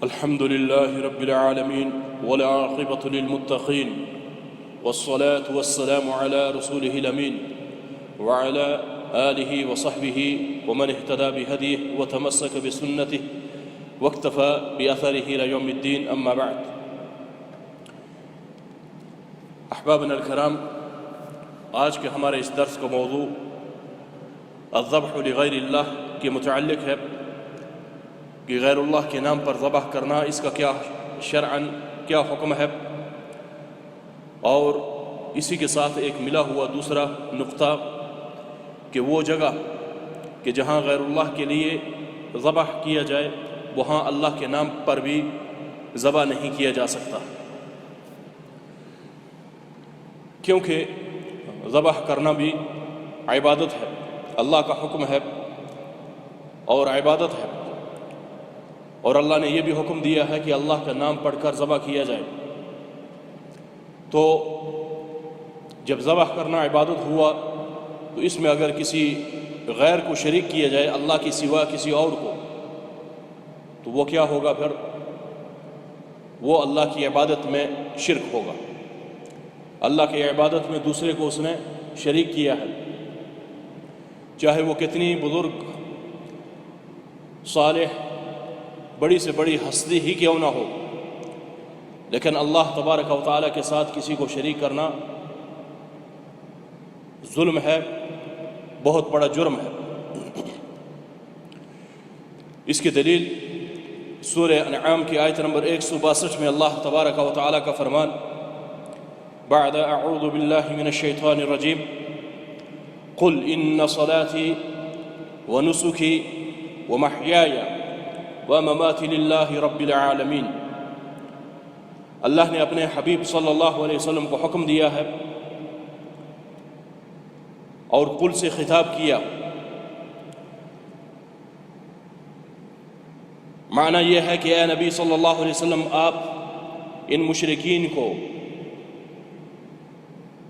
الحمد لله رب العالمين والعاقبة للمتقين والصلاة والسلام على رسوله الأمين وعلى آله وصحبه ومن اهتدى بهديه وتمسك بسنته واكتفى بأثره إلى يوم الدين. أما بعد، احبابنا الکرام، آج کے ہمارے اس درس کا موضوع الذبح لغیر اللہ کے متعلق ہے کہ غیر اللہ کے نام پر ذبح کرنا، اس کا کیا شرعاً کیا حکم ہے، اور اسی کے ساتھ ایک ملا ہوا دوسرا نقطہ کہ وہ جگہ کہ جہاں غیر اللہ کے لیے ذبح کیا جائے وہاں اللہ کے نام پر بھی ذبح نہیں کیا جا سکتا، کیونکہ ذبح کرنا بھی عبادت ہے، اللہ کا حکم ہے اور عبادت ہے، اور اللہ نے یہ بھی حکم دیا ہے کہ اللہ کا نام پڑھ کر ذبح کیا جائے۔ تو جب ذبح کرنا عبادت ہوا تو اس میں اگر کسی غیر کو شریک کیا جائے، اللہ کے سوا کسی اور کو، تو وہ کیا ہوگا؟ پھر وہ اللہ کی عبادت میں شرک ہوگا، اللہ کی عبادت میں دوسرے کو اس نے شریک کیا ہے، چاہے وہ کتنی بزرگ صالح بڑی سے بڑی ہستی ہی کیوں نہ ہو، لیکن اللہ تبارک و تعالیٰ کے ساتھ کسی کو شریک کرنا ظلم ہے، بہت بڑا جرم ہے۔ اس کی دلیل سورہ انعام کی آیت نمبر 162 میں اللہ تبارک و تعالیٰ کا فرمان، بعد اعوذ باللہ من الشیطان الرجیم قل ان صلاتي ونسكي ومحیاي ومماتی للہ رب العالمین۔ اللہ نے اپنے حبیب صلی اللہ علیہ وسلم کو حکم دیا ہے اور قل سے خطاب کیا، معنی یہ ہے کہ اے نبی صلی اللہ علیہ وسلم، آپ ان مشرکین کو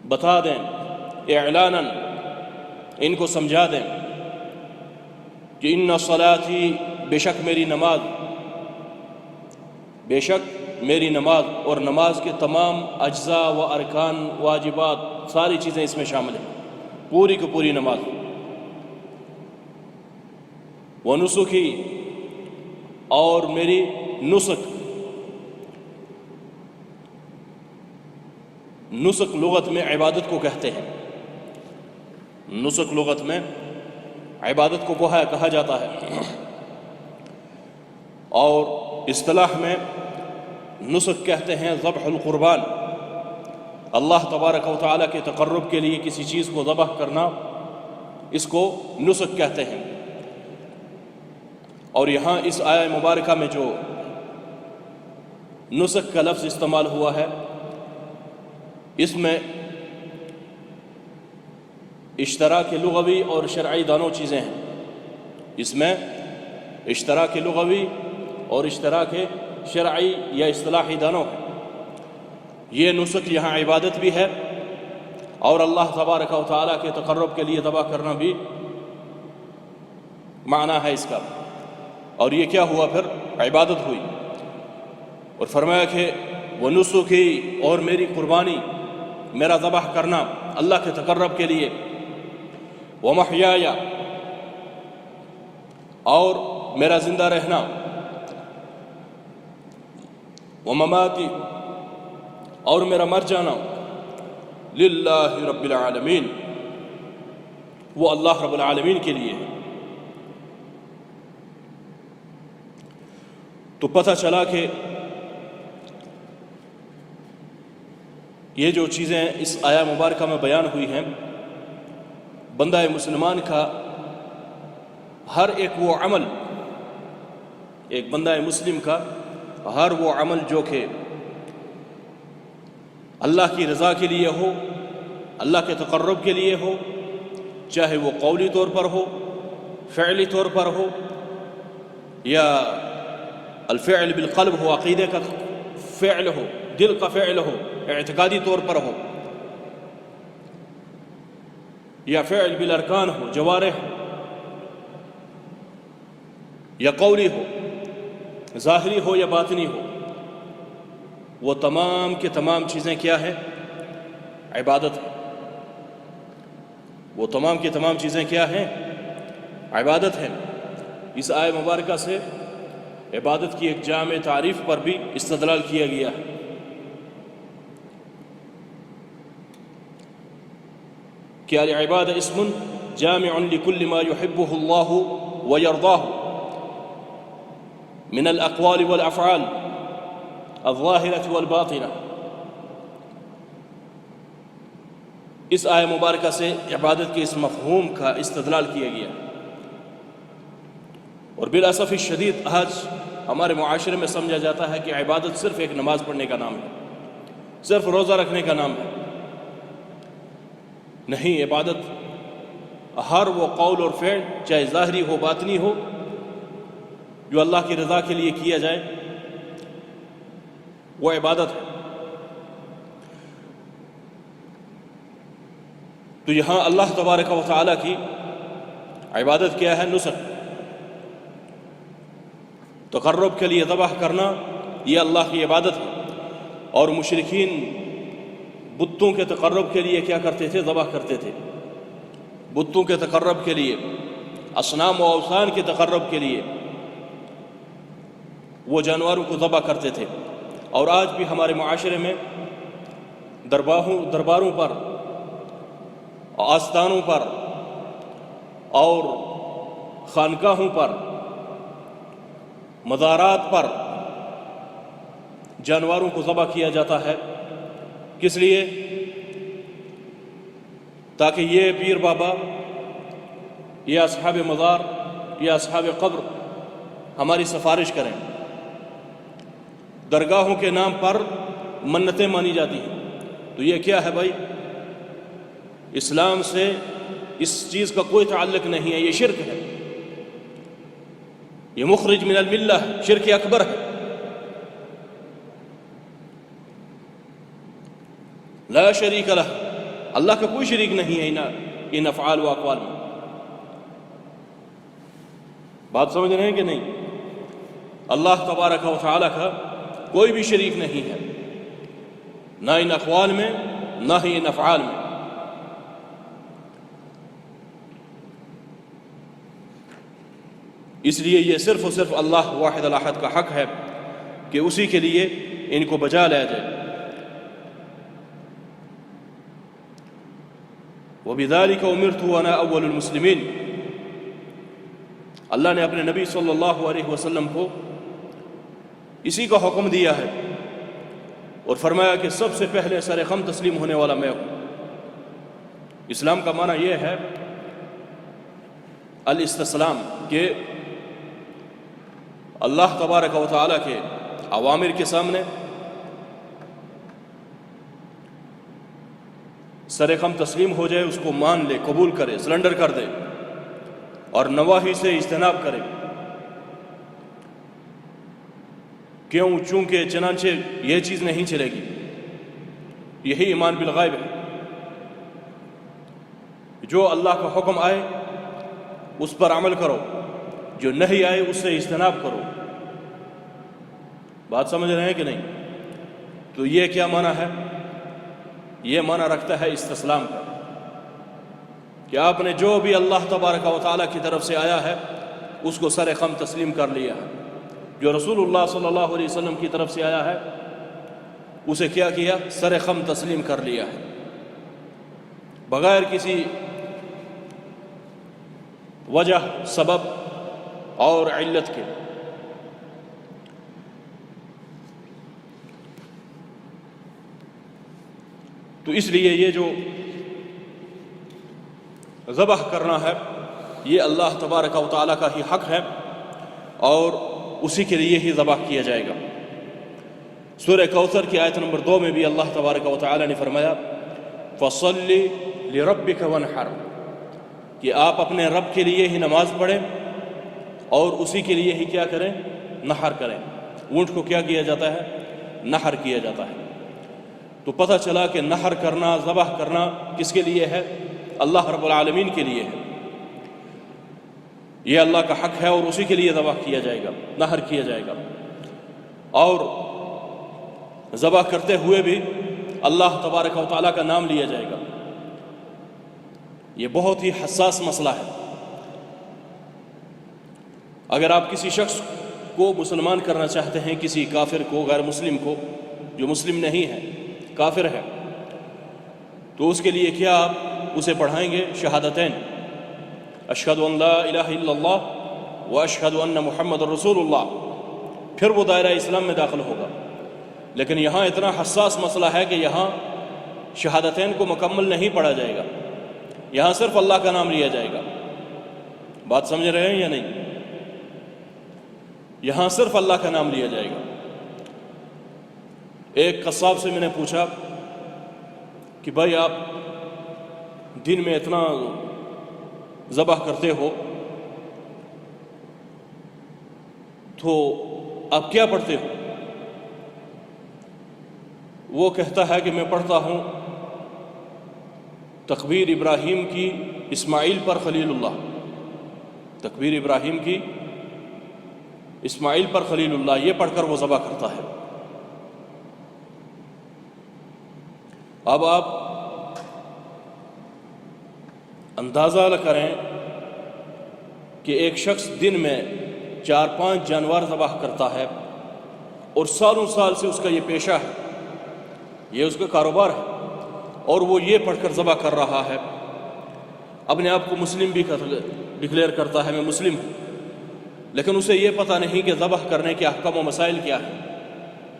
بتا دیں، اعلاناً ان کو سمجھا دیں کہ ان صلاتی، بے شک میری نماز، بے شک میری نماز، اور نماز کے تمام اجزاء و ارکان، واجبات، ساری چیزیں اس میں شامل ہیں، پوری کی پوری نماز، ونسکی، اور میری نسک، نسک لغت میں عبادت کو کہتے ہیں، نسک لغت میں عبادت کو کہا جاتا ہے، اور اصطلاح میں نسک کہتے ہیں ذبح القربان، اللہ تبارک و تعالیٰ کے تقرب کے لیے کسی چیز کو ذبح کرنا، اس کو نسک کہتے ہیں۔ اور یہاں اس آیہ مبارکہ میں جو نسک کا لفظ استعمال ہوا ہے، اس میں اشتراک لغوی اور شرعی دونوں چیزیں ہیں، اس میں اشتراک لغوی اور اشتراک شرعی یا اصطلاحی دونوں ہیں۔ یہ نسک یہاں عبادت بھی ہے اور اللہ تبارک و تعالیٰ کے تقرب کے لیے ذبح کرنا بھی معنی ہے اس کا، اور یہ کیا ہوا؟ پھر عبادت ہوئی، اور فرمایا کہ وَنُسُكِي، اور میری قربانی، میرا ذبح کرنا اللہ کے تقرب کے لیے، وَمَحْيَايَ، اور میرا زندہ رہنا، وَمَمَاتِي، اور میرا مر جانا، للہ رب العالمین، وہ اللہ رب العالمین کے لیے ہے۔ تو پتہ چلا کہ یہ جو چیزیں اس آیہ مبارکہ میں بیان ہوئی ہیں، بندہ مسلمان کا ہر ایک وہ عمل، ایک بندہ مسلم کا ہر وہ عمل جو کہ اللہ کی رضا کے لیے ہو، اللہ کے تقرب کے لیے ہو، چاہے وہ قولی طور پر ہو، فعلی طور پر ہو، یا الفعل بالقلب ہو، عقیدے کا فعل ہو، دل کا فعل ہو، اعتقادی طور پر ہو، یا فعل بالارکان ہو، جوارح، یا قولی ہو، ظاہری ہو یا باطنی ہو، وہ تمام کے تمام چیزیں کیا ہے؟ عبادت ہے۔ وہ تمام کی تمام چیزیں کیا ہیں؟ عبادت ہے۔ اس آیہ مبارکہ سے عبادت کی ایک جامع تعریف پر بھی استدلال کیا گیا ہے کہ العبادہ اسم جامع لكل ما يحبه الله ويرضاه من الأقوال والأفعال الظاهرة والباطنة۔ اس آیہ مبارکہ سے عبادت کے اس مفہوم کا استدلال کیا گیا، اور بالاسف الشدید آج ہمارے معاشرے میں سمجھا جاتا ہے کہ عبادت صرف ایک نماز پڑھنے کا نام ہے، صرف روزہ رکھنے کا نام ہے۔ نہیں، عبادت ہر وہ قول اور فعل، چاہے ظاہری ہو باطنی ہو، جو اللہ کی رضا کے لیے کیا جائے وہ عبادت ہے۔ تو یہاں اللہ تبارک و تعالیٰ کی عبادت کیا ہے؟ نسک، تقرب کے لیے ذبح کرنا، یہ اللہ کی عبادت ہے۔ اور مشرکین بتوں کے تقرب کے لیے کیا کرتے تھے؟ ذبح کرتے تھے۔ بتوں کے تقرب کے لیے، اصنام و اوثان کے تقرب کے لیے وہ جانوروں کو ذبح کرتے تھے۔ اور آج بھی ہمارے معاشرے میں درباروں پر، آستانوں پر اور خانقاہوں پر، مزارات پر جانوروں کو ذبح کیا جاتا ہے۔ کس لیے؟ تاکہ یہ پیر بابا، یہ اصحاب مزار، یہ اصحاب قبر ہماری سفارش کریں۔ درگاہوں کے نام پر منتیں مانی جاتی ہیں۔ تو یہ کیا ہے بھائی؟ اسلام سے اس چیز کا کوئی تعلق نہیں ہے، یہ شرک ہے، یہ مخرج من الملہ ہے، شرک اکبر ہے۔ لا شریک لہ، اللہ کا کوئی شریک نہیں ہے ان افعال و اقوال میں۔ بات سمجھ رہے ہیں کہ نہیں؟ اللہ تبارک و تعالیٰ کا کوئی بھی شریک نہیں ہے، نہ ان اقوال میں نہ ہی ان افعال میں۔ اس لیے یہ صرف اور صرف اللہ واحد الاحد کا حق ہے کہ اسی کے لیے ان کو بجا لایا جائے۔ وَبِذَلِكَ أُمِرْتُ وَأَنَا أَوَّلُ الْمُسْلِمِينَ، اللہ نے اپنے نبی صلی اللہ علیہ وسلم کو اسی کا حکم دیا ہے، اور فرمایا کہ سب سے پہلے سر خم تسلیم ہونے والا میں ہوں۔ اسلام کا معنی یہ ہے الاستسلام، کہ اللہ تبارک و تعالیٰ کے اوامر کے سامنے سر خم تسلیم ہو جائے، اس کو مان لے، قبول کرے، سرنڈر کر دے، اور نواہی سے اجتناب کرے۔ کیوں؟ چونکہ چنانچہ یہ چیز نہیں چلے گی۔ یہی ایمان بالغیب ہے، جو اللہ کا حکم آئے اس پر عمل کرو، جو نہیں آئے اس سے اجتناب کرو۔ بات سمجھ رہے ہیں کہ نہیں؟ تو یہ کیا معنی ہے؟ یہ معنی رکھتا ہے استسلام کا، کہ آپ نے جو بھی اللہ تبارک و تعالیٰ کی طرف سے آیا ہے اس کو سر خم تسلیم کر لیا ہے۔ جو رسول اللہ صلی اللہ علیہ وسلم کی طرف سے آیا ہے اسے کیا کیا؟ سر خم تسلیم کر لیا ہے، بغیر کسی وجہ، سبب اور علت کے۔ تو اس لیے یہ جو ذبح کرنا ہے یہ اللہ تبارک و تعالیٰ کا ہی حق ہے، اور اسی کے لیے ہی ذبح کیا جائے گا۔ سورہ کوثر کی آیت نمبر 2 میں بھی اللہ تبارک و تعالیٰ نے فرمایا فَصَلِّ لِرَبِّكَ وَانْحَرْ، کہ آپ اپنے رب کے لیے ہی نماز پڑھیں اور اسی کے لیے ہی کیا کریں؟ نحر کریں۔ اونٹ کو کیا کیا جاتا ہے؟ نحر کیا جاتا ہے۔ تو پتہ چلا کہ نحر کرنا، ذبح کرنا کس کے لیے ہے؟ اللہ رب العالمین کے لیے ہے۔ یہ اللہ کا حق ہے اور اسی کے لیے ذبح کیا جائے گا، نحر کیا جائے گا۔ اور ذبح کرتے ہوئے بھی اللہ تبارک و تعالیٰ کا نام لیا جائے گا۔ یہ بہت ہی حساس مسئلہ ہے۔ اگر آپ کسی شخص کو مسلمان کرنا چاہتے ہیں، کسی کافر کو، غیر مسلم کو، جو مسلم نہیں ہے، کافر ہے، تو اس کے لیے کیا آپ اسے پڑھائیں گے شہادتین، اشہد ان لا الہ الا اللہ و اشہد ان محمد رسول اللہ، پھر وہ دائرہ اسلام میں داخل ہوگا۔ لیکن یہاں اتنا حساس مسئلہ ہے کہ یہاں شہادتین کو مکمل نہیں پڑھا جائے گا، یہاں صرف اللہ کا نام لیا جائے گا۔ بات سمجھ رہے ہیں یا نہیں؟ یہاں صرف اللہ کا نام لیا جائے گا۔ ایک قصاب سے میں نے پوچھا کہ بھائی آپ دن میں اتنا ذبح کرتے ہو تو آپ کیا پڑھتے ہو؟ وہ کہتا ہے کہ میں پڑھتا ہوں تکبیر ابراہیم کی اسماعیل پر خلیل اللہ، تکبیر ابراہیم کی اسماعیل پر خلیل اللہ، یہ پڑھ کر وہ ذبح کرتا ہے۔ اب آپ اندازہ کریں کہ ایک شخص دن میں 4-5 جانور ذبح کرتا ہے اور سالوں سال سے اس کا یہ پیشہ ہے، یہ اس کا کاروبار ہے، اور وہ یہ پڑھ کر ذبح کر رہا ہے، اپنے آپ کو مسلم بھی ڈکلیئر کرتا ہے میں مسلم ہوں، لیکن اسے یہ پتہ نہیں کہ ذبح کرنے کے احکام و مسائل کیا ہے،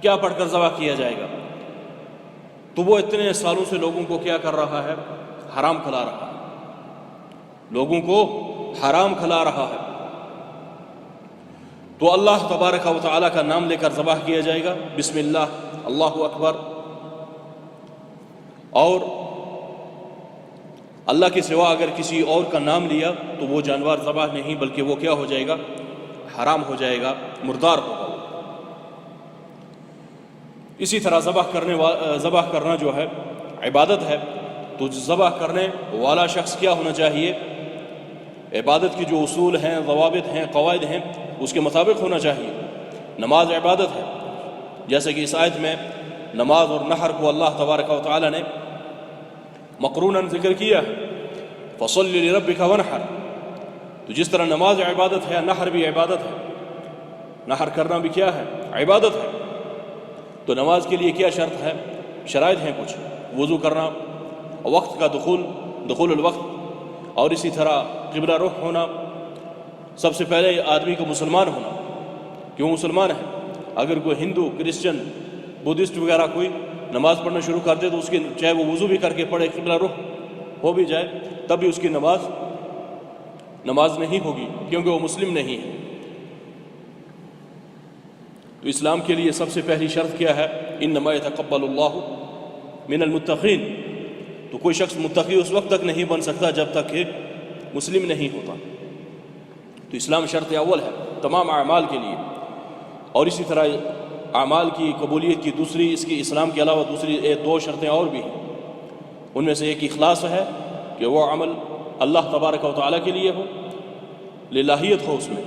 کیا پڑھ کر ذبح کیا جائے گا، تو وہ اتنے سالوں سے لوگوں کو کیا کر رہا ہے؟ حرام کھلا رہا ہے، لوگوں کو حرام کھلا رہا ہے۔ تو اللہ تبارک و تعالیٰ کا نام لے کر ذبح کیا جائے گا، بسم اللہ، اللہ اکبر، اور اللہ کے سوا اگر کسی اور کا نام لیا تو وہ جانور ذبح نہیں بلکہ وہ کیا ہو جائے گا؟ حرام ہو جائے گا، مردار ہوگا۔ اسی طرح ذبح کرنا جو ہے عبادت ہے، تو ذبح کرنے والا شخص کیا ہونا چاہیے؟ عبادت کی جو اصول ہیں، ضوابط ہیں، قواعد ہیں، اس کے مطابق ہونا چاہیے۔ نماز عبادت ہے، جیسے کہ اس آیت میں نماز اور نحر کو اللہ تبارک و تعالی نے مقروناً ذکر کیا ہے، فَصَلِّ لِرَبِّكَ وَانْحَرْ۔ تو جس طرح نماز عبادت ہے، نحر بھی عبادت ہے، نحر کرنا بھی کیا ہے؟ عبادت ہے۔ تو نماز کے لیے کیا شرط ہے؟ شرائط ہیں کچھ، وضو کرنا، وقت کا دخول الوقت، اور اسی طرح قبلہ رخ ہونا، سب سے پہلے آدمی کو مسلمان ہونا۔ کیوں مسلمان ہے؟ اگر کوئی ہندو، کرسچن، بدھسٹ وغیرہ کوئی نماز پڑھنا شروع کر دے تو اس کی چاہے وہ وضو بھی کر کے پڑھے، قبلہ رخ ہو بھی جائے، تب بھی اس کی نماز نہیں ہوگی، کیونکہ وہ مسلم نہیں ہے۔ تو اسلام کے لیے سب سے پہلی شرط کیا ہے؟ انما یتقبل اللہ من المتقین۔ تو کوئی شخص متقی اس وقت تک نہیں بن سکتا جب تک کہ مسلم نہیں ہوتا۔ تو اسلام شرط اول ہے تمام اعمال کے لیے، اور اسی طرح اعمال کی قبولیت کی دوسری، اس کی اسلام کے علاوہ دوسری 2 شرطیں اور بھی ہیں۔ ان میں سے ایک اخلاص ہے کہ وہ عمل اللہ تبارک و تعالیٰ کے لیے ہو، للہیت ہو اس میں،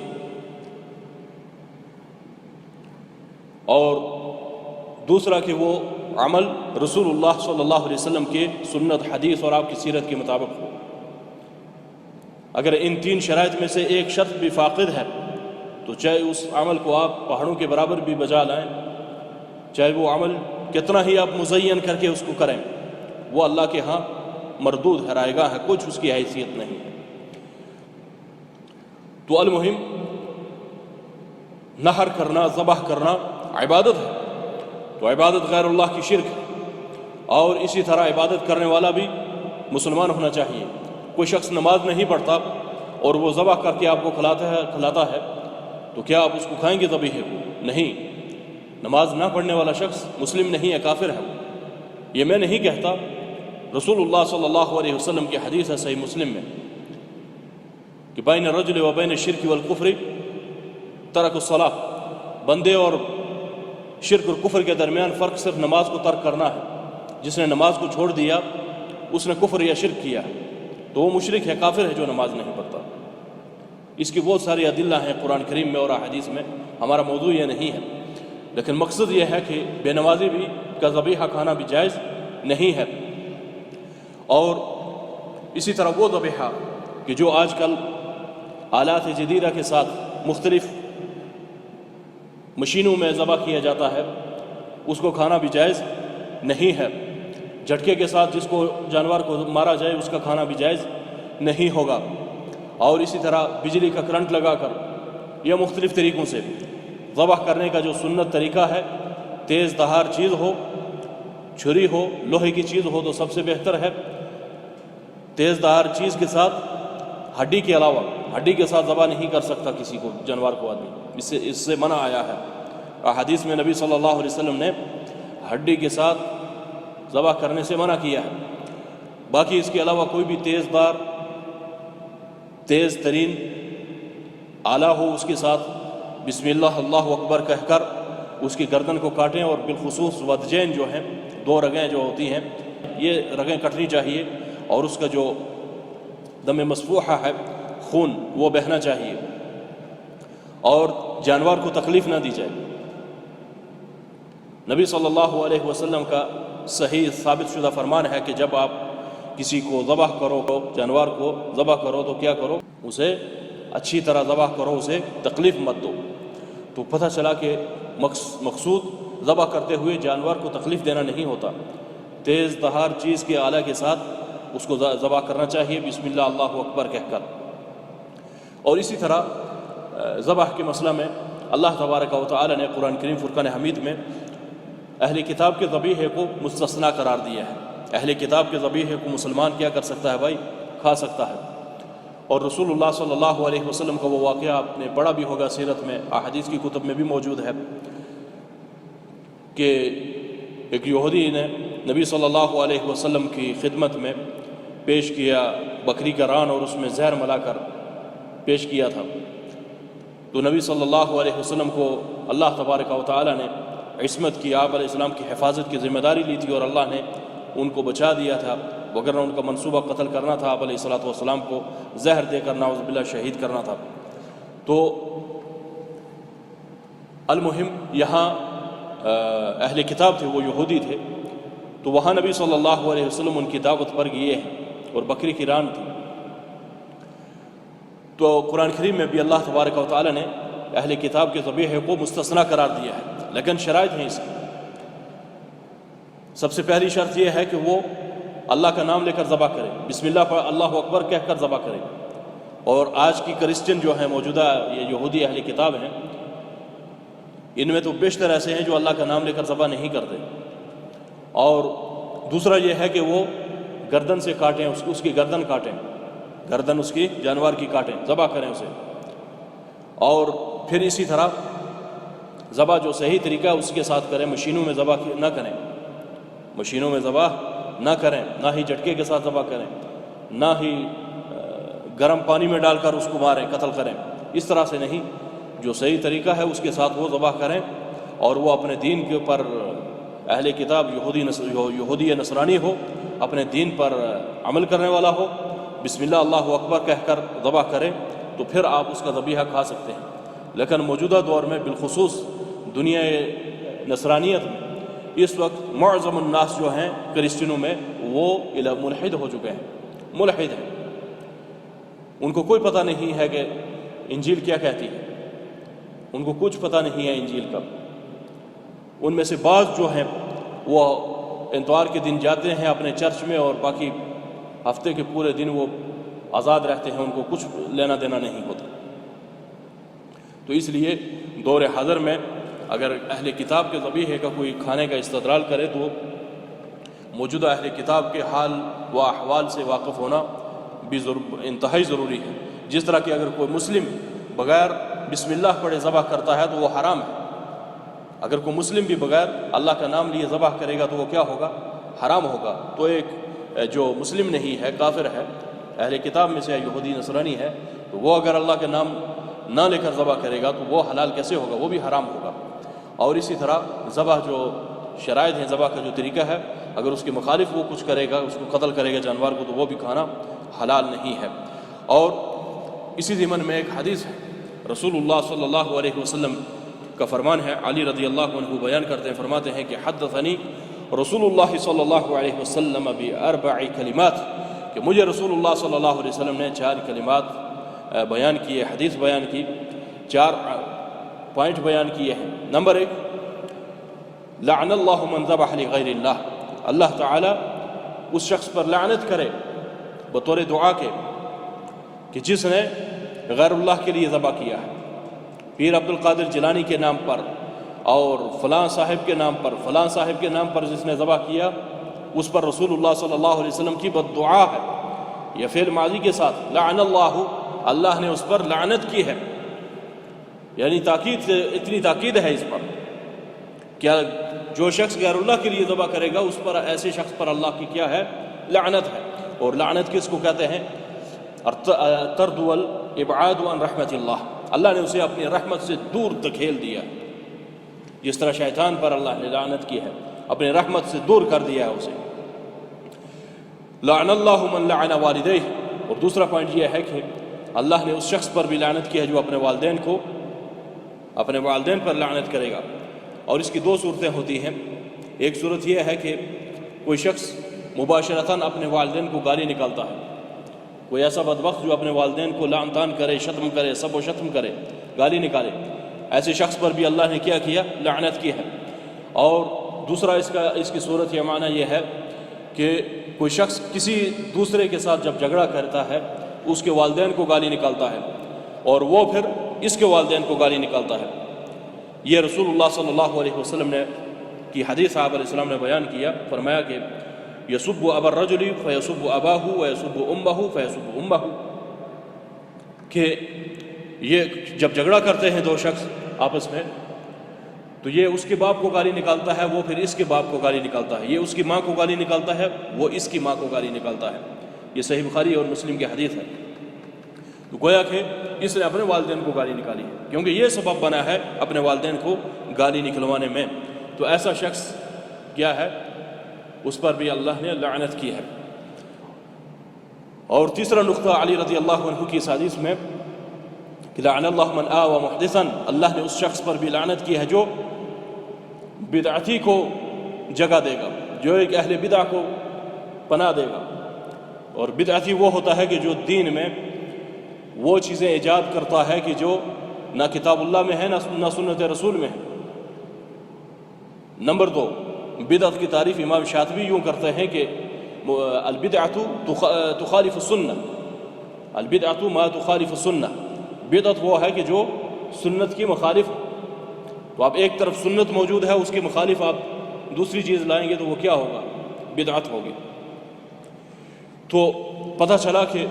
اور دوسرا کہ وہ عمل رسول اللہ صلی اللہ علیہ وسلم کے سنت، حدیث اور آپ کی سیرت کے مطابق ہو۔ اگر ان 3 شرائط میں سے ایک شرط بھی فاقد ہے تو چاہے اس عمل کو آپ پہاڑوں کے برابر بھی بجا لائیں، چاہے وہ عمل کتنا ہی آپ مزین کر کے اس کو کریں، وہ اللہ کے ہاں مردود ہے، رائے گاہ ہے، کچھ اس کی حیثیت نہیں ہے۔ تو المہم نحر کرنا، ذبح کرنا عبادت ہے، تو عبادت غیر اللہ کی شرک ہے، اور اسی طرح عبادت کرنے والا بھی مسلمان ہونا چاہیے۔ کوئی شخص نماز نہیں پڑھتا اور وہ ذبح کر کے آپ کو کھلاتا ہے تو کیا آپ اس کو کھائیں گے؟ ذبیحے کو نہیں۔ نماز نہ پڑھنے والا شخص مسلم نہیں ہے، کافر ہے۔ یہ میں نہیں کہتا، رسول اللہ صلی اللہ علیہ وسلم کی حدیث ہے صحیح مسلم میں کہ بین الرجل و بین الشرک والکفر ترک الصلاۃ، بندے اور شرک اور کفر کے درمیان فرق صرف نماز کو ترک کرنا ہے۔ جس نے نماز کو چھوڑ دیا اس نے کفر یا شرک کیا ہے، تو وہ مشرک ہے، کافر ہے جو نماز نہیں پڑھتا۔ اس کی بہت ساری ادلہ ہیں قرآن کریم میں اور احادیث میں، ہمارا موضوع یہ نہیں ہے۔ لیکن مقصد یہ ہے کہ بے نمازی بھی کا ذبیحہ کھانا بھی جائز نہیں ہے۔ اور اسی طرح وہ ذبیحہ کہ جو آج کل آلات جدیدہ کے ساتھ مختلف مشینوں میں ذبح کیا جاتا ہے، اس کو کھانا بھی جائز نہیں ہے۔ جھٹکے کے ساتھ جس کو جانور کو مارا جائے اس کا کھانا بھی جائز نہیں ہوگا۔ اور اسی طرح بجلی کا کرنٹ لگا کر یا مختلف طریقوں سے ذبح کرنے کا جو سنت طریقہ ہے، تیز دھار چیز ہو، چھری ہو، لوہے کی چیز ہو تو سب سے بہتر ہے۔ تیز دھار چیز کے ساتھ ہڈی کے علاوہ، ہڈی کے ساتھ ذبح نہیں کر سکتا کسی کو، جانور کو آدمی، اس سے منع آیا ہے۔ احادیث میں نبی صلی اللہ علیہ وسلم نے ہڈی کے ساتھ ذبح کرنے سے منع کیا ہے۔ باقی اس کے علاوہ کوئی بھی تیز دار، تیز ترین آلہ ہو، اس کے ساتھ بسم اللہ اللہ اکبر کہہ کر اس کی گردن کو کاٹیں، اور بالخصوص ودجین جو ہیں، دو رگیں جو ہوتی ہیں، یہ رگیں کٹنی چاہیے، اور اس کا جو دم مسفوحہ ہے، خون، وہ بہنا چاہیے، اور جانور کو تکلیف نہ دی جائے۔ نبی صلی اللہ علیہ وسلم کا صحیح ثابت شدہ فرمان ہے کہ جب آپ کسی کو ذبح کرو، جانور کو ذبح کرو تو کیا کرو؟ اسے اچھی طرح ذبح کرو، اسے تکلیف مت دو۔ تو پتہ چلا کہ مقصود ذبح کرتے ہوئے جانور کو تکلیف دینا نہیں ہوتا، تیز دھار چیز کے آلہ کے ساتھ اس کو ذبح کرنا چاہیے، بسم اللہ اللہ اکبر کہہ کر۔ اور اسی طرح ذبح کے مسئلہ میں اللہ تبارک و تعالی نے قرآن کریم فرقان حمید میں اہل کتاب کے ذبیحے کو مستثنیٰ قرار دیا ہے۔ اہل کتاب کے ذبیحے کو مسلمان کیا کر سکتا ہے بھائی؟ کھا سکتا ہے۔ اور رسول اللہ صلی اللہ علیہ وسلم کا وہ واقعہ آپ نے پڑھا بھی ہوگا، سیرت میں، احادیث کی کتب میں بھی موجود ہے، کہ ایک یہودی نے نبی صلی اللہ علیہ وسلم کی خدمت میں پیش کیا بکری کا ران، اور اس میں زہر ملا کر پیش کیا تھا۔ تو نبی صلی اللہ علیہ وسلم کو اللہ تبارک و تعالی نے عصمت کی، آپ علیہ السلام کی حفاظت کی ذمہ داری لی تھی، اور اللہ نے ان کو بچا دیا تھا، وگرنہ ان کا منصوبہ قتل کرنا تھا، آپ علیہ السلام کو زہر دے کر نعوذ باللہ شہید کرنا تھا۔ تو المہم یہاں اہل کتاب تھے، وہ یہودی تھے، تو وہاں نبی صلی اللہ علیہ وسلم ان کی دعوت پر گئے ہیں، اور بکری کی ران تھی۔ تو قرآن کریم میں بھی اللہ تبارک و تعالی نے اہل کتاب کے ذبیحے کو مستثنیٰ قرار دیا ہے، لیکن شرائط ہیں اس کی۔ سب سے پہلی شرط یہ ہے کہ وہ اللہ کا نام لے کر ذبح کرے، بسم اللہ پر اللہ اکبر کہہ کر ذبح کرے۔ اور آج کی کرسچن جو ہیں، موجودہ یہ یہودی اہل کتاب ہیں، ان میں تو بیشتر ایسے ہیں جو اللہ کا نام لے کر ذبح نہیں کرتے۔ اور دوسرا یہ ہے کہ وہ گردن سے کاٹیں، اس کی گردن کاٹیں، گردن اس کی جانور کی کاٹیں، ذبح کریں اسے۔ اور پھر اسی طرح ذبح جو صحیح طریقہ ہے اس کے ساتھ کریں، مشینوں میں ذبح نہ کریں، مشینوں میں ذبح نہ کریں، نہ ہی جھٹکے کے ساتھ ذبح کریں، نہ ہی گرم پانی میں ڈال کر اس کو ماریں، قتل کریں، اس طرح سے نہیں۔ جو صحیح طریقہ ہے اس کے ساتھ وہ ذبح کریں، اور وہ اپنے دین کے اوپر اہل کتاب یہودی یا نصرانی ہو، اپنے دین پر عمل کرنے والا ہو، بسم اللہ اللہ اکبر کہہ کر ذبح کریں، تو پھر آپ اس کا ذبیحہ کھا سکتے ہیں۔ لیکن موجودہ دور میں بالخصوص دنیا نصرانیت میں اس وقت معظم الناس جو ہیں کرسچنوں میں، وہ ملحد ہو چکے ہیں، ملحد ہیں۔ ان کو کوئی پتہ نہیں ہے کہ انجیل کیا کہتی ہے، ان کو کچھ پتہ نہیں ہے انجیل کا۔ ان میں سے بعض جو ہیں وہ اتوار کے دن جاتے ہیں اپنے چرچ میں، اور باقی ہفتے کے پورے دن وہ آزاد رہتے ہیں، ان کو کچھ لینا دینا نہیں ہوتا۔ تو اس لیے دور حاضر میں اگر اہل کتاب کے ذبیحے کا کوئی کھانے کا استدلال کرے تو موجودہ اہل کتاب کے حال و احوال سے واقف ہونا بھی انتہائی ضروری ہے۔ جس طرح کہ اگر کوئی مسلم بغیر بسم اللہ پڑھے ذبح کرتا ہے تو وہ حرام ہے۔ اگر کوئی مسلم بھی بغیر اللہ کا نام لیے ذبح کرے گا تو وہ کیا ہوگا؟ حرام ہوگا۔ تو ایک جو مسلم نہیں ہے، کافر ہے، اہل کتاب میں سے یہودی نصرانی ہے، تو وہ اگر اللہ کا نام نہ لے کر ذبح کرے گا تو وہ حلال کیسے ہوگا؟ وہ بھی حرام ہوگا۔ اور اسی طرح ذبح جو شرائط ہیں، ذبح کا جو طریقہ ہے، اگر اس کے مخالف وہ کچھ کرے گا، اس کو قتل کرے گا جانور کو، تو وہ بھی کھانا حلال نہیں ہے۔ اور اسی ضمن میں ایک حدیث ہے، رسول اللہ صلی اللہ علیہ وسلم کا فرمان ہے، علی رضی اللہ عنہ بیان کرتے ہیں، فرماتے ہیں کہ حدثنی رسول اللہ صلی اللہ علیہ وسلم باربع کلمات، کہ مجھے رسول اللہ صلی اللہ علیہ وسلم نے 4 کلمات بیان کیے، حدیث بیان کی، 4 پوائنٹ بیان کیے ہیں۔ نمبر 1، لعن اللہ من ذبح لغیر اللہ، اللہ تعالیٰ اس شخص پر لعنت کرے بطور دعا کے کہ جس نے غیر اللہ کے لیے ذبح کیا ہے، پیر عبد القادر جیلانی کے نام پر اور فلاں صاحب کے نام پر، فلاں صاحب کے نام پر جس نے ذبح کیا، اس پر رسول اللہ صلی اللہ علیہ وسلم کی بد دعا ہے۔ یہ فعل ماضی کے ساتھ لعن اللہ، اللہ نے اس پر لعنت کی ہے، یعنی تاکید سے اتنی تاکید ہے اس پر کیا جو شخص غیر اللہ کے لیے ذبح کرے گا اس پر، ایسے شخص پر اللہ کی کیا ہے؟ لعنت ہے۔ اور لعنت کس کو کہتے ہیں؟ طرد والابعاد عن رحمت اللہ، اللہ نے اسے اپنی رحمت سے دور دھکیل دیا، جس طرح شیطان پر اللہ نے لعنت کی ہے، اپنی رحمت سے دور کر دیا ہے اسے۔ لعن اللہ من لعن والدیہ، اور دوسرا پوائنٹ یہ ہے کہ اللہ نے اس شخص پر بھی لعنت کی ہے جو اپنے والدین پر لعنت کرے گا۔ اور اس کی 2 صورتیں ہوتی ہیں۔ ایک صورت یہ ہے کہ کوئی شخص مباشرتاً اپنے والدین کو گالی نکالتا ہے، کوئی ایسا بدبخت جو اپنے والدین کو لعن طعن کرے، شتم کرے، سب و شتم کرے، گالی نکالے، ایسے شخص پر بھی اللہ نے کیا لعنت کی ہے۔ اور دوسرا اس کی صورت یا معنی یہ ہے کہ کوئی شخص کسی دوسرے کے ساتھ جب جھگڑا کرتا ہے، اس کے والدین کو گالی نکالتا ہے اور وہ پھر اس کے والدین کو گالی نکالتا ہے۔ یہ رسول اللہ صلی اللہ علیہ وسلم نے کی حدیث آپ علیہ السلام نے بیان کیا، فرمایا کہ یسب ابا الرجل فیسب اباہ ویسب امہ فیسب امہ، کہ یہ جب جھگڑا کرتے ہیں 2 شخص آپس میں تو یہ اس کے باپ کو گالی نکالتا ہے، وہ پھر اس کے باپ کو گالی نکالتا ہے، یہ اس کی ماں کو گالی نکالتا ہے، وہ اس کی ماں کو گالی نکالتا ہے۔ یہ صحیح بخاری اور مسلم کی حدیث ہے۔ تو گویا کہ اس نے اپنے والدین کو گالی نکالی ہے، کیونکہ یہ سبب بنا ہے اپنے والدین کو گالی نکلوانے میں۔ تو ایسا شخص کیا ہے؟ اس پر بھی اللہ نے لعنت کی ہے۔ اور تیسرا نقطہ علی رضی اللہ عنہ کی اس حدیث میں کہ لعن اللہ من آوى محدثا، اللہ نے اس شخص پر بھی لعنت کی ہے جو بدعتی کو جگہ دے گا، جو ایک اہل بدع کو پناہ دے گا۔ اور بدعتی وہ ہوتا ہے کہ جو دین میں وہ چیزیں ایجاد کرتا ہے کہ جو نہ کتاب اللہ میں ہے نہ سنت رسول میں ہے۔ نمبر 2، بدعت کی تعریف امام شاطبی یوں کرتے ہیں کہ البدعۃ تخالف السنہ، البدعۃ ما تخالف السنہ، بدعت وہ ہے کہ جو سنت کی مخالف ہے۔ تو اب ایک طرف سنت موجود ہے، اس کے مخالف آپ دوسری چیز لائیں گے تو وہ کیا ہوگا؟ بدعت ہوگی۔ تو پتہ چلا کہ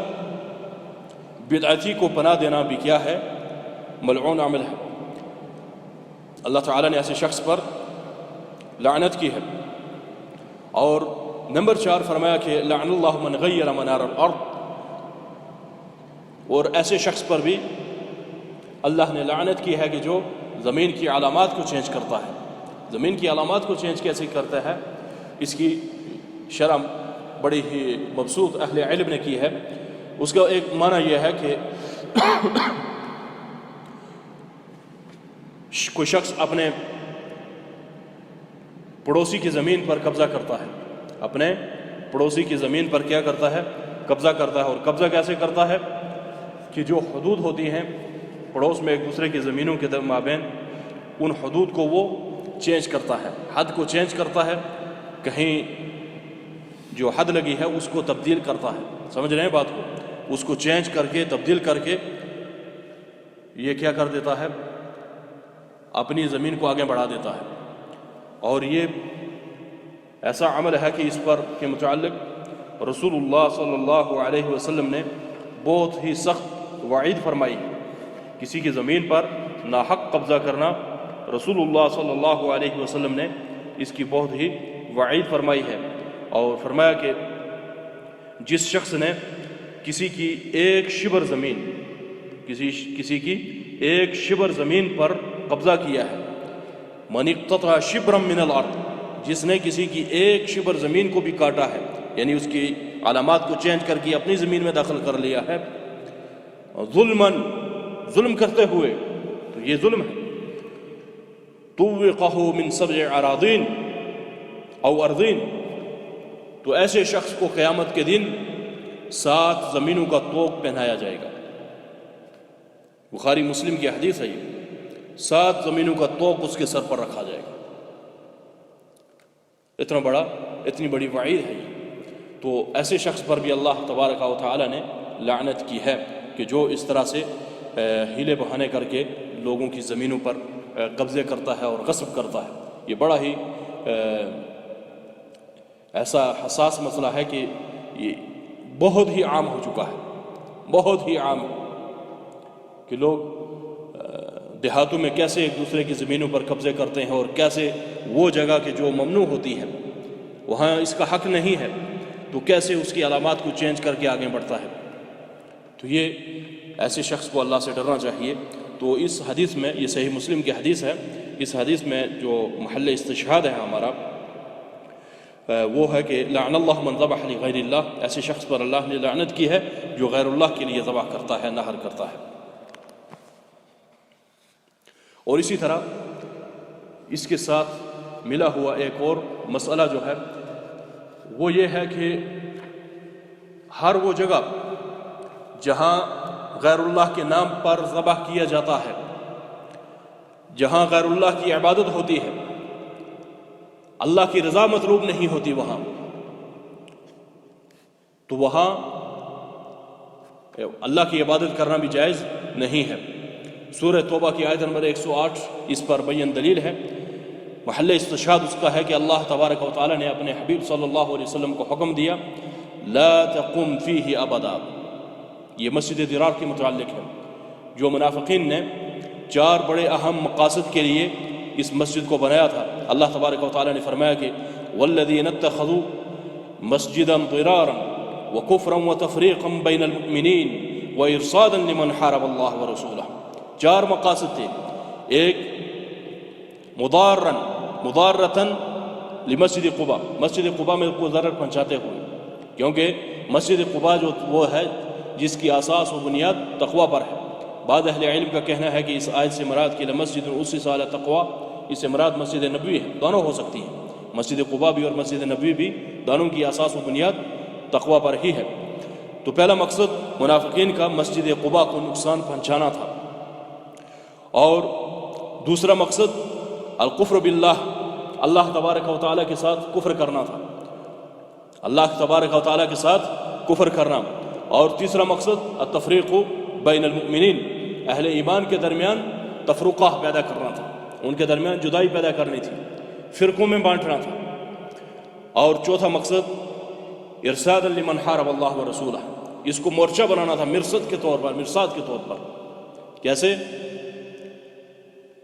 بدعتی کو پناہ دینا بھی کیا ہے؟ ملعون عمل ہے۔ اللہ تعالیٰ نے ایسے شخص پر لعنت کی ہے۔ اور نمبر 4 فرمایا کہ لعن اللہ من غیر منار الارض، اور ایسے شخص پر بھی اللہ نے لعنت کی ہے کہ جو زمین کی علامات کو چینج کرتا ہے۔ زمین کی علامات کو چینج کیسے کرتا ہے؟ اس کی شرح بڑی ہی مبسوط اہل علم نے کی ہے۔ اس کا ایک معنی یہ ہے کہ کوئی شخص اپنے پڑوسی کی زمین پر قبضہ کرتا ہے، اپنے پڑوسی کی زمین پر کیا کرتا ہے؟ قبضہ کرتا ہے۔ اور قبضہ کیسے کرتا ہے؟ کہ جو حدود ہوتی ہیں پڑوس میں ایک دوسرے کی زمینوں کے مابین، ان حدود کو وہ چینج کرتا ہے، حد کو چینج کرتا ہے، کہیں جو حد لگی ہے اس کو تبدیل کرتا ہے۔ سمجھ رہے ہیں بات کو؟ اس کو چینج کر کے، تبدیل کر کے یہ کیا کر دیتا ہے؟ اپنی زمین کو آگے بڑھا دیتا ہے۔ اور یہ ایسا عمل ہے کہ اس پر کے متعلق رسول اللہ صلی اللہ علیہ وسلم نے بہت ہی سخت وعید فرمائی۔ کسی کی زمین پر ناحق قبضہ کرنا، رسول اللہ صلی اللہ علیہ وسلم نے اس کی بہت ہی وعید فرمائی ہے۔ اور فرمایا کہ جس شخص نے کسی کی ایک شبر زمین، کسی کی ایک شبر زمین پر قبضہ کیا ہے، من اقتطع شبرا من الارض، جس نے کسی کی ایک شبر زمین کو بھی کاٹا ہے، یعنی اس کی علامات کو چینج کر کے اپنی زمین میں داخل کر لیا ہے، ظلم کرتے ہوئے، تو یہ ظلم ہے، طوقہ من سبع اراضین او ارضین، تو ایسے شخص کو قیامت کے دن 7 زمینوں کا طوق پہنایا جائے گا۔ بخاری مسلم کی حدیث ہے یہ، 7 زمینوں کا طوق اس کے سر پر رکھا جائے گا۔ اتنی بڑی وعید ہے یہ۔ تو ایسے شخص پر بھی اللہ تبارک و تعالی نے لعنت کی ہے کہ جو اس طرح سے ہیلے بہانے کر کے لوگوں کی زمینوں پر قبضے کرتا ہے اور غصب کرتا ہے۔ یہ بڑا ہی ایسا حساس مسئلہ ہے کہ یہ بہت ہی عام ہو چکا ہے، بہت ہی عام کہ لوگ دیہاتوں میں کیسے ایک دوسرے کی زمینوں پر قبضے کرتے ہیں، اور کیسے وہ جگہ کہ جو ممنوع ہوتی ہے وہاں اس کا حق نہیں ہے تو کیسے اس کی علامات کو چینج کر کے آگے بڑھتا ہے۔ تو یہ ایسے شخص کو اللہ سے ڈرنا چاہیے۔ تو اس حدیث میں، یہ صحیح مسلم کی حدیث ہے، اس حدیث میں جو محل استشہاد ہے ہمارا وہ ہے کہ لعن اللہ من ذبح لغیر اللہ، ایسے شخص پر اللہ نے لعنت کی ہے جو غیر اللہ کے لیے ذبح کرتا ہے، نحر کرتا ہے۔ اور اسی طرح اس کے ساتھ ملا ہوا ایک اور مسئلہ جو ہے وہ یہ ہے کہ ہر وہ جگہ جہاں غیر اللہ کے نام پر ذبح کیا جاتا ہے، جہاں غیر اللہ کی عبادت ہوتی ہے، اللہ کی رضا مطلوب نہیں ہوتی وہاں، تو وہاں اللہ کی عبادت کرنا بھی جائز نہیں ہے۔ سورہ توبہ کی آیت نمبر 108 اس پر بیان دلیل ہے۔ محل استشہاد اس کا ہے کہ اللہ تبارک و تعالی نے اپنے حبیب صلی اللہ علیہ وسلم کو حکم دیا لا تقم فیہ ابدا، یہ مسجد ضرار کے متعلق ہے۔ جو منافقین نے 4 بڑے اہم مقاصد کے لیے اس مسجد کو بنایا تھا، اللہ تبارک و تعالی نے فرمایا کہ والذین اتخذوا مسجدا ضرارا وکفرا وتفریقا بین المؤمنین وارصادا لمن حارب اللہ ورسولہ۔ 4 مقاصد تھے۔ ایک مضارتاً لمسجد قباء، مسجد قباء میں کو ضرر پہنچاتے ہوئے، کیونکہ مسجد قباء جو وہ ہے جس کی اساس و بنیاد تقوی پر ہے۔ بعض اہل علم کا کہنا ہے کہ اس آیت سے مراد کی مسجد اسس علی تقوی، اس سے مراد مسجد نبوی ہے، دونوں ہو سکتی ہیں، مسجد قباء بھی اور مسجد نبوی بھی، دونوں کی اساس و بنیاد تقوی پر ہی ہے۔ تو پہلا مقصد منافقین کا مسجد قباء کو نقصان پہنچانا تھا، اور دوسرا مقصد الکفر باللہ، اللہ تبارک و تعالیٰ کے ساتھ کفر کرنا تھا، اللہ تبارک و تعالیٰ کے ساتھ کفر کرنا۔ اور تیسرا مقصد التفریق بین المؤمنین، اہل ایمان کے درمیان تفرقہ پیدا کرنا تھا، ان کے درمیان جدائی پیدا کرنی تھی، فرقوں میں بانٹنا تھا۔ اور چوتھا مقصد ارصاد لمن حارب اللہ ورسولہ، اس کو مورچہ بنانا تھا مرصد کے طور پر، مرصاد کے طور پر۔ کیسے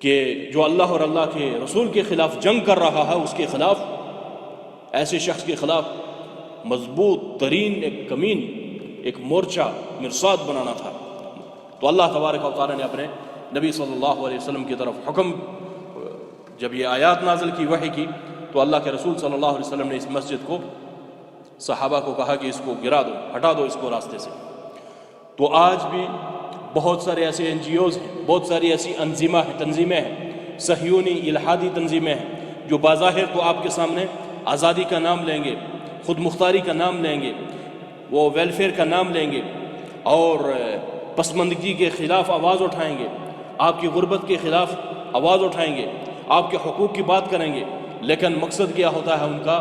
کہ جو اللہ اور اللہ کے رسول کے خلاف جنگ کر رہا ہے، اس کے خلاف، ایسے شخص کے خلاف مضبوط ترین ایک کمین، ایک مورچہ، مرصاد بنانا تھا۔ تو اللہ تبارک و تعالیٰ نے اپنے نبی صلی اللہ علیہ وسلم کی طرف حکم، جب یہ آیات نازل کی، وحی کی، تو اللہ کے رسول صلی اللہ علیہ وسلم نے اس مسجد کو، صحابہ کو کہا کہ اس کو گرا دو، ہٹا دو اس کو راستے سے۔ تو آج بھی بہت سارے ایسے NGOs ہیں، بہت ساری ایسی تنظیمیں ہیں، صہیونی الہادی تنظیمیں ہیں، جو بظاہر تو آپ کے سامنے آزادی کا نام لیں گے، خود مختاری کا نام لیں گے، وہ ویلفیئر کا نام لیں گے، اور پسماندگی کے خلاف آواز اٹھائیں گے، آپ کی غربت کے خلاف آواز اٹھائیں گے، آپ کے حقوق کی بات کریں گے، لیکن مقصد کیا ہوتا ہے ان کا؟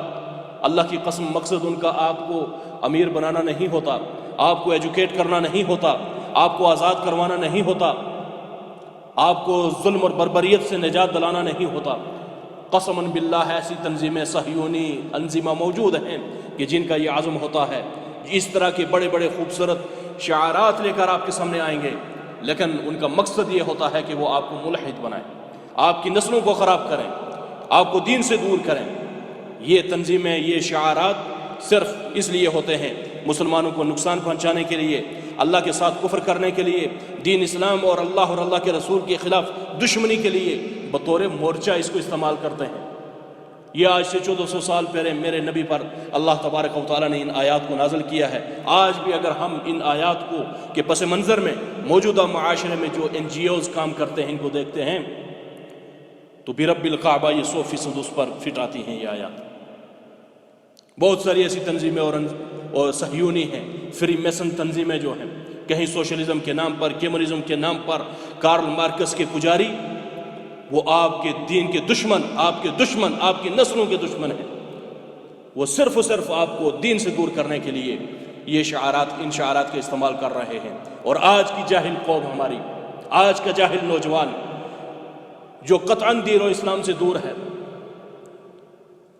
اللہ کی قسم مقصد ان کا آپ کو امیر بنانا نہیں ہوتا، آپ کو ایجوکیٹ کرنا نہیں ہوتا، آپ کو آزاد کروانا نہیں ہوتا، آپ کو ظلم اور بربریت سے نجات دلانا نہیں ہوتا۔ قسماً باللہ ایسی تنظیمیں، صہیونی انظمہ موجود ہیں کہ جن کا یہ عزم ہوتا ہے، اس طرح کے بڑے بڑے خوبصورت شعارات لے کر آپ کے سامنے آئیں گے، لیکن ان کا مقصد یہ ہوتا ہے کہ وہ آپ کو ملحد بنائیں، آپ کی نسلوں کو خراب کریں، آپ کو دین سے دور کریں۔ یہ تنظیمیں، یہ شعارات صرف اس لیے ہوتے ہیں مسلمانوں کو نقصان پہنچانے کے لیے، اللہ کے ساتھ کفر کرنے کے لیے، دین اسلام اور اللہ کے رسول کے خلاف دشمنی کے لیے بطور مورچہ اس کو استعمال کرتے ہیں۔ یہ آج سے 1400 سال پہلے میرے نبی پر اللہ تبارک و تعالیٰ نے ان آیات کو نازل کیا ہے۔ آج بھی اگر ہم ان آیات کو کے پس منظر میں موجودہ معاشرے میں جو NGOs کام کرتے ہیں ان کو دیکھتے ہیں تو برب الکعبہ یہ 100% اس پر فٹ آتی ہیں یہ آیات۔ بہت ساری ایسی تنظیمیں اور صہیونی ہیں، فری میسن تنظیمیں جو ہیں، کہیں سوشلزم کے نام پر، کمیونزم کے نام پر، کارل مارکس کے پجاری، وہ آپ کے دین کے دشمن، آپ کے دشمن، آپ کی نسلوں کے دشمن ہیں۔ وہ صرف و صرف آپ کو دین سے دور کرنے کے لیے یہ ان شعارات کا استعمال کر رہے ہیں۔ اور آج کی جاہل قوم ہماری، آج کا جاہل نوجوان جو قطعاً دین و اسلام سے دور ہے،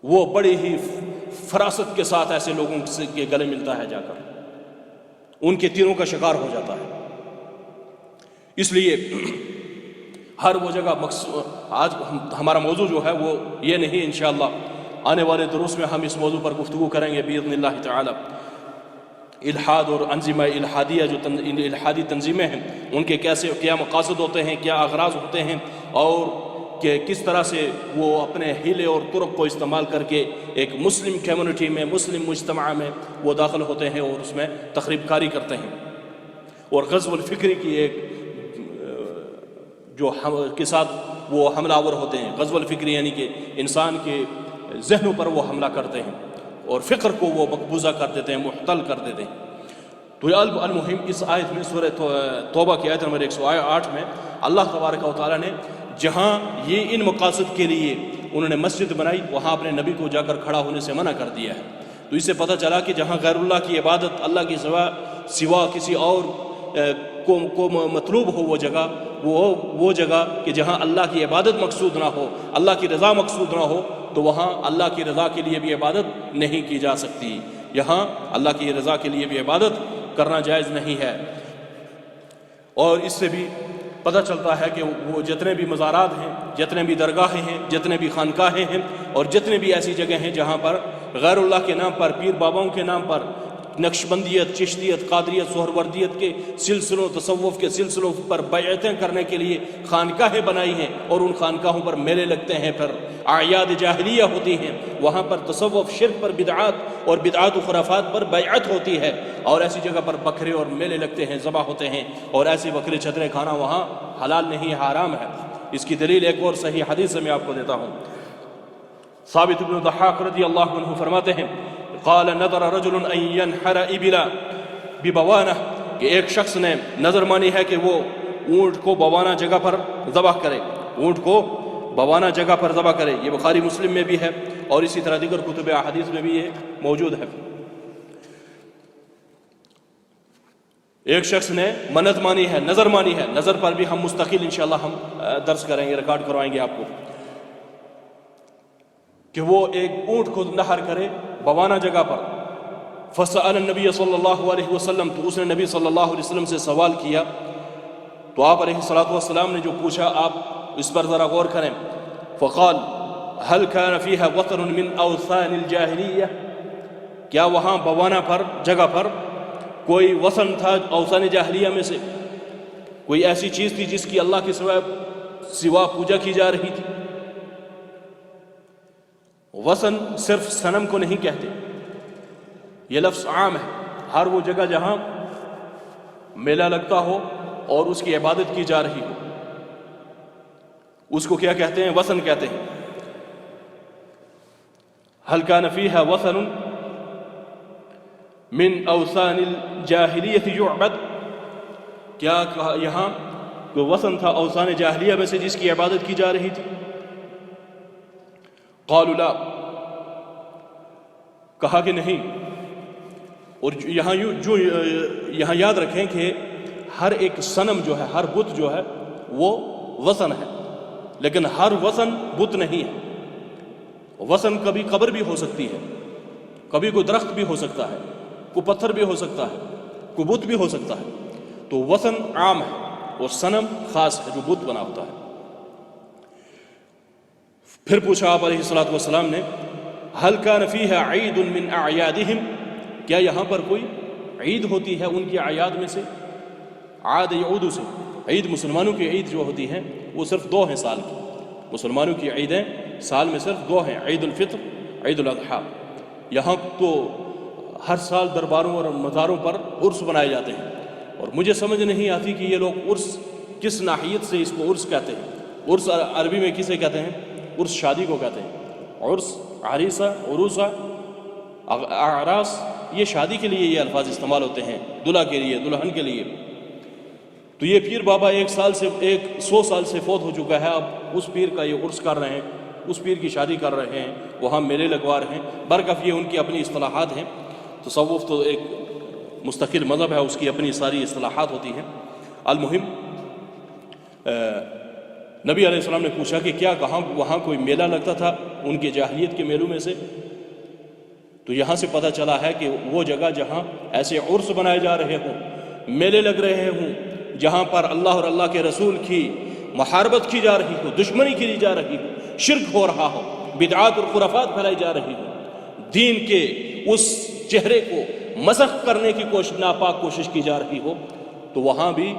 وہ بڑی ہی فراست کے ساتھ ایسے لوگوں کے گلے ملتا ہے، جا کر ان کے تیروں کا شکار ہو جاتا ہے۔ اس لیے ہر وہ جگہ آج ہمارا موضوع جو ہے وہ یہ نہیں، انشاءاللہ آنے والے دروس میں ہم اس موضوع پر گفتگو کریں گے باذن اللہ تعالی۔ الحاد اور انظمہ الحادیہ جو الحادی تنظیمیں ہیں، ان کے کیا مقاصد ہوتے ہیں، کیا اغراض ہوتے ہیں، اور کہ کس طرح سے وہ اپنے ہیلے اور طرق کو استعمال کر کے ایک مسلم کمیونٹی میں، مسلم مجتمع میں وہ داخل ہوتے ہیں اور اس میں تخریب کاری کرتے ہیں، اور غزو الفکری کی ایک جو کے ساتھ وہ حملہ آور ہوتے ہیں۔ غزو الفکری یعنی کہ انسان کے ذہنوں پر وہ حملہ کرتے ہیں اور فکر کو وہ مقبوضہ کر دیتے ہیں، محتل کر دیتے ہیں۔ تو المہم اس آیت میں، سورہ توبہ کی آیت نمبر 108 میں اللہ تبارک و تعالیٰ نے جہاں یہ ان مقاصد کے لیے انہوں نے مسجد بنائی، وہاں اپنے نبی کو جا کر کھڑا ہونے سے منع کر دیا ہے۔ تو اس سے پتہ چلا کہ جہاں غیر اللہ کی عبادت اللہ کی سوا کسی اور کو مطلوب ہو، وہ جگہ کہ جہاں اللہ کی عبادت مقصود نہ ہو، اللہ کی رضا مقصود نہ ہو، تو وہاں اللہ کی رضا کے لیے بھی عبادت نہیں کی جا سکتی۔ یہاں اللہ کی رضا کے لیے بھی عبادت کرنا جائز نہیں ہے۔ اور اس سے بھی پتہ چلتا ہے کہ وہ جتنے بھی مزارات ہیں، جتنے بھی درگاہیں ہیں، جتنے بھی خانقاہیں ہیں، اور جتنے بھی ایسی جگہ ہیں جہاں پر غیر اللہ کے نام پر، پیر باباؤں کے نام پر، نقشبندیت، چشتیت، قادریت، سہروردیت کے سلسلوں، تصوف کے سلسلوں پر بیعتیں کرنے کے لیے خانقاہیں بنائی ہیں، اور ان خانقاہوں پر میلے لگتے ہیں، پھر اعیاد جاہلیہ ہوتی ہیں، وہاں پر تصوف، شرک پر بدعات اور بدعات و خرافات پر بیعت ہوتی ہے، اور ایسی جگہ پر بکرے اور میلے لگتے ہیں، ذبح ہوتے ہیں، اور ایسے بکرے چھترے کھانا وہاں حلال نہیں، حرام ہے۔ اس کی دلیل ایک اور صحیح حدیث سے میں آپ کو دیتا ہوں۔ ثابت بن ضحاک رضی اللہ عنہ فرماتے ہیں، قال نظر رجل ان ينحر ابلا ببوانہ، کہ ایک شخص نے نظر مانی ہے کہ وہ اونٹ کو بوانہ جگہ پر ذبح کرے، اونٹ کو بوانہ جگہ پر ذبح کرے۔ یہ بخاری مسلم میں بھی ہے، اور اسی طرح دیگر کتب احادیث میں بھی یہ موجود ہے۔ ایک شخص نے منت مانی ہے، نظر مانی ہے، نظر پر بھی ہم مستقل انشاءاللہ ہم درس کریں گے، ریکارڈ کروائیں گے آپ کو، کہ وہ ایک اونٹ کو نحر کرے بوانہ جگہ پر۔ فسأل النبی صلی اللہ علیہ وسلم، تو اس نے نبی صلی اللہ علیہ وسلم سے سوال کیا، تو آپ علیہ الصلوۃ والسلام نے جو پوچھا آپ اس پر ذرا غور کریں۔ فقال هل كان فيها وطن من اوثان الجاہلیہ، کیا وہاں بوانہ پر جگہ پر کوئی وثن تھا اوثان جاہلیہ میں سے، کوئی ایسی چیز تھی جس کی اللہ کے سوا پوجا کی جا رہی تھی؟ وثن صرف صنم کو نہیں کہتے، یہ لفظ عام ہے، ہر وہ جگہ جہاں میلہ لگتا ہو اور اس کی عبادت کی جا رہی ہو، اس کو کیا کہتے ہیں؟ وثن کہتے ہیں۔ هل كان فيها وثن من اوثان الجاہلیت یعبد، کیا یہاں کوئی وثن تھا اوثان جاہلیہ میں سے جس کی عبادت کی جا رہی تھی؟ قالوا لا، کہا کہ نہیں۔ اور یہاں یاد رکھیں کہ ہر ایک صنم جو ہے، ہر بت جو ہے وہ وثن ہے، لیکن ہر وثن بت نہیں ہے۔ وثن کبھی قبر بھی ہو سکتی ہے، کبھی کوئی درخت بھی ہو سکتا ہے، کوئی پتھر بھی ہو سکتا ہے، کوئی بت بھی ہو سکتا ہے۔ تو وثن عام ہے اور صنم خاص ہے جو بت بنا ہوتا ہے۔ پھر پوچھا آپ علیہ الصلوۃ والسلام نے، هل كان فيها عید من اعیادهم، کیا یہاں پر کوئی عید ہوتی ہے ان کی اعیاد میں سے؟ عاد یعود سے، عید مسلمانوں کی عید جو ہوتی ہیں وہ صرف 2 ہیں سال کی، مسلمانوں کی عیدیں سال میں صرف 2 ہیں، عید الفطر، عید الاضحیٰ۔ یہاں تو ہر سال درباروں اور مزاروں پر عرس بنائے جاتے ہیں، اور مجھے سمجھ نہیں آتی کہ یہ لوگ عرس کس ناحیت سے اس کو عرس کہتے ہیں۔ عرس عربی میں کسے کہتے ہیں؟ عرس شادی کو کہتے ہیں، عرس، عریسہ، عروسہ، اعراس، یہ شادی کے لیے یہ الفاظ استعمال ہوتے ہیں، دلہا کے لیے، دلہن کے لیے۔ تو یہ پیر بابا 100 سال سے فوت ہو چکا ہے، اب اس پیر کا یہ عرس کر رہے ہیں، اس پیر کی شادی کر رہے ہیں، وہاں میلے لگوا رہے ہیں۔ برکف یہ ان کی اپنی اصطلاحات ہیں، تصوف تو ایک مستقل مذہب ہے، اس کی اپنی ساری اصطلاحات ہوتی ہیں۔ المہم نبی علیہ السلام نے پوچھا کہ کیا وہاں کوئی میلہ لگتا تھا ان کے جاہلیت کے میلوں میں سے؟ تو یہاں سے پتہ چلا ہے کہ وہ جگہ جہاں ایسے عرس بنائے جا رہے ہوں، میلے لگ رہے ہوں، جہاں پر اللہ اور اللہ کے رسول کی محاربت کی جا رہی ہو، دشمنی کی جا رہی ہو، شرک ہو رہا ہو، بدعات اور خرافات پھیلائی جا رہی ہو، دین کے اس چہرے کو مسخ کرنے کی ناپاک کوشش کی جا رہی ہو، تو وہاں بھی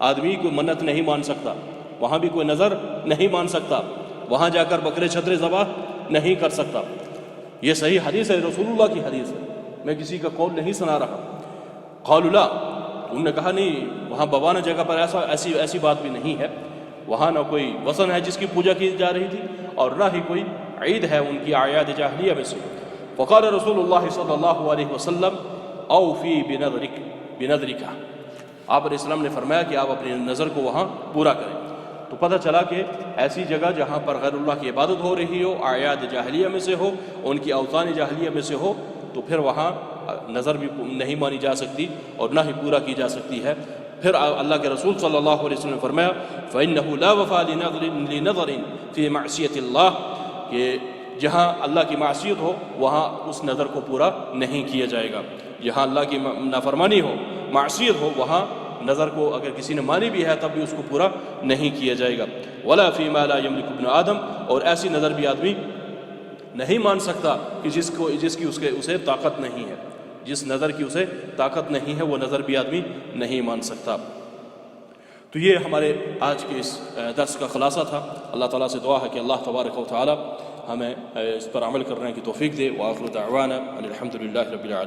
آدمی کوئی منت نہیں مان سکتا، وہاں بھی کوئی نظر نہیں مان سکتا، وہاں جا کر بکرے چھترے ذبح نہیں کر سکتا۔ یہ صحیح حدیث ہے، رسول اللہ کی حدیث ہے، میں کسی کا قول نہیں سنا رہا۔ قالوا لا، انہوں نے کہا نہیں، وہاں بوانہ جگہ پر ایسی بات بھی نہیں ہے، وہاں نہ کوئی وثن ہے جس کی پوجا کی جا رہی تھی، اور نہ ہی کوئی عید ہے ان کی اعیاد جاہلیہ میں سے۔ فقال رسول اللہ صلی اللہ علیہ وسلم اوفی بنذرک، آپ علیہ السلام نے فرمایا کہ آپ اپنے نظر کو وہاں پورا کریں۔ تو پتہ چلا کہ ایسی جگہ جہاں پر غیر اللہ کی عبادت ہو رہی ہو، اعیاد جاہلیہ میں سے ہو، ان کی اوثان جاہلیہ میں سے ہو، تو پھر وہاں نظر بھی نہیں مانی جا سکتی اور نہ ہی پورا کی جا سکتی ہے۔ پھر اللہ کے رسول صلی اللہ علیہ وسلم نے فرمایا فَإِنَّهُ لَا وَفَا لِنَظَرٍ فِي مَعْصِيَةِ اللَّهِ، کہ جہاں اللہ کی معصیت ہو وہاں اس نظر کو پورا نہیں کیا جائے گا۔ جہاں اللہ کی نافرمانی ہو، معصیت ہو، وہاں نظر کو اگر کسی نے مانی بھی ہے تب بھی اس کو پورا نہیں کیا جائے گا۔ وَلَا فِي مَا لَا يَمْلِكُ ابْنُ آدم، اور ایسی نظر بھی آدمی نہیں مان سکتا کہ جس کی اسے طاقت نہیں ہے، جس نظر کی اسے طاقت نہیں ہے وہ نظر بھی آدمی نہیں مان سکتا۔ تو یہ ہمارے آج کے اس درس کا خلاصہ تھا۔ اللہ تعالیٰ سے دعا ہے کہ اللہ تبارک و تعالیٰ ہمیں اس پر عمل کرنے کی توفیق دے۔ وآخر دعوانا ان الحمد للہ رب العالمین۔